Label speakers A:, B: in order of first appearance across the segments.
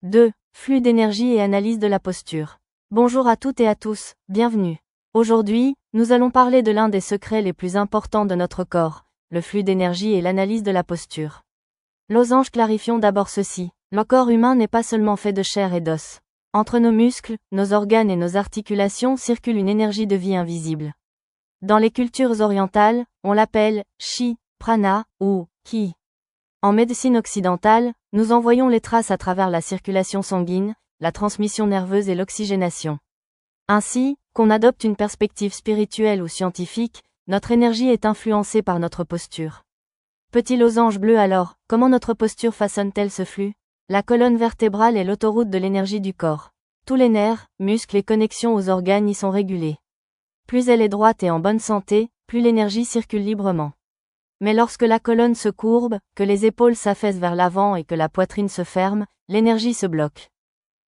A: 2. Flux d'énergie et analyse de la posture. Bonjour à toutes et à tous, bienvenue. Aujourd'hui, nous allons parler de l'un des secrets les plus importants de notre corps, le flux d'énergie et l'analyse de la posture. Losange, clarifions d'abord ceci. Le corps humain n'est pas seulement fait de chair et d'os. Entre nos muscles, nos organes et nos articulations circule une énergie de vie invisible. Dans les cultures orientales, on l'appelle chi, prana ou ki. En médecine occidentale, nous en voyons les traces à travers la circulation sanguine, la transmission nerveuse et l'oxygénation. Ainsi, qu'on adopte une perspective spirituelle ou scientifique, notre énergie est influencée par notre posture. Petit losange bleu alors, comment notre posture façonne-t-elle ce flux? La colonne vertébrale est l'autoroute de l'énergie du corps. Tous les nerfs, muscles et connexions aux organes y sont régulés. Plus elle est droite et en bonne santé, plus l'énergie circule librement. Mais lorsque la colonne se courbe, que les épaules s'affaissent vers l'avant et que la poitrine se ferme, l'énergie se bloque.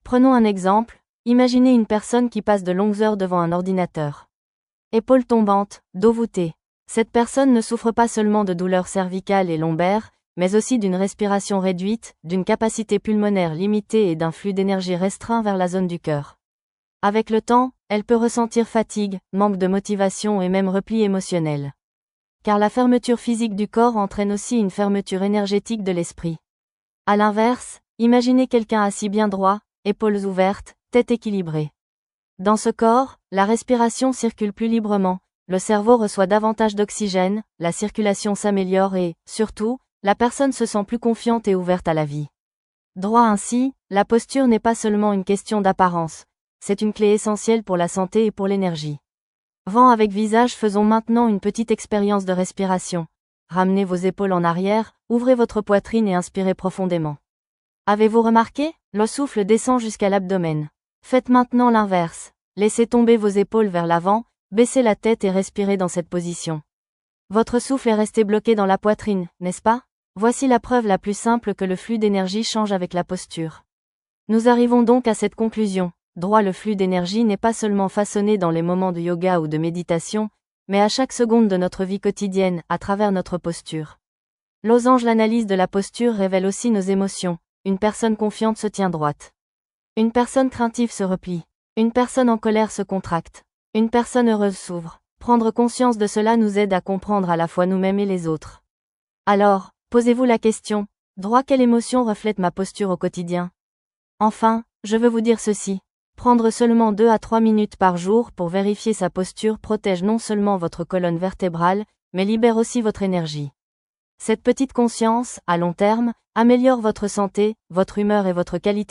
A: Prenons un exemple, imaginez une personne qui passe de longues heures devant un ordinateur. Épaules tombantes, dos voûté. Cette personne ne souffre pas seulement de douleurs cervicales et lombaires, mais aussi d'une respiration réduite, d'une capacité pulmonaire limitée et d'un flux d'énergie restreint vers la zone du cœur. Avec le temps, elle peut ressentir fatigue, manque de motivation et même repli émotionnel. Car la fermeture physique du corps entraîne aussi une fermeture énergétique de l'esprit. À l'inverse, imaginez quelqu'un assis bien droit, épaules ouvertes, tête équilibrée. Dans ce corps, la respiration circule plus librement, le cerveau reçoit davantage d'oxygène, la circulation s'améliore et, surtout, la personne se sent plus confiante et ouverte à la vie. Droit ainsi, la posture n'est pas seulement une question d'apparence, c'est une clé essentielle pour la santé et pour l'énergie. Vent avec visage, faisons maintenant une petite expérience de respiration. Ramenez vos épaules en arrière, ouvrez votre poitrine et inspirez profondément. Avez-vous remarqué? Le souffle descend jusqu'à l'abdomen. Faites maintenant l'inverse. Laissez tomber vos épaules vers l'avant, baissez la tête et respirez dans cette position. Votre souffle est resté bloqué dans la poitrine, n'est-ce pas? Voici la preuve la plus simple que le flux d'énergie change avec la posture. Nous arrivons donc à cette conclusion. Droit, le flux d'énergie n'est pas seulement façonné dans les moments de yoga ou de méditation, mais à chaque seconde de notre vie quotidienne, à travers notre posture. Losange, l'analyse de la posture révèle aussi nos émotions. Une personne confiante se tient droite. Une personne craintive se replie. Une personne en colère se contracte. Une personne heureuse s'ouvre. Prendre conscience de cela nous aide à comprendre à la fois nous-mêmes et les autres. Alors, posez-vous la question, droit, quelle émotion reflète ma posture au quotidien? Enfin, je veux vous dire ceci. Prendre seulement 2 à 3 minutes par jour pour vérifier sa posture protège non seulement votre colonne vertébrale, mais libère aussi votre énergie. Cette petite conscience, à long terme, améliore votre santé, votre humeur et votre qualité de vie.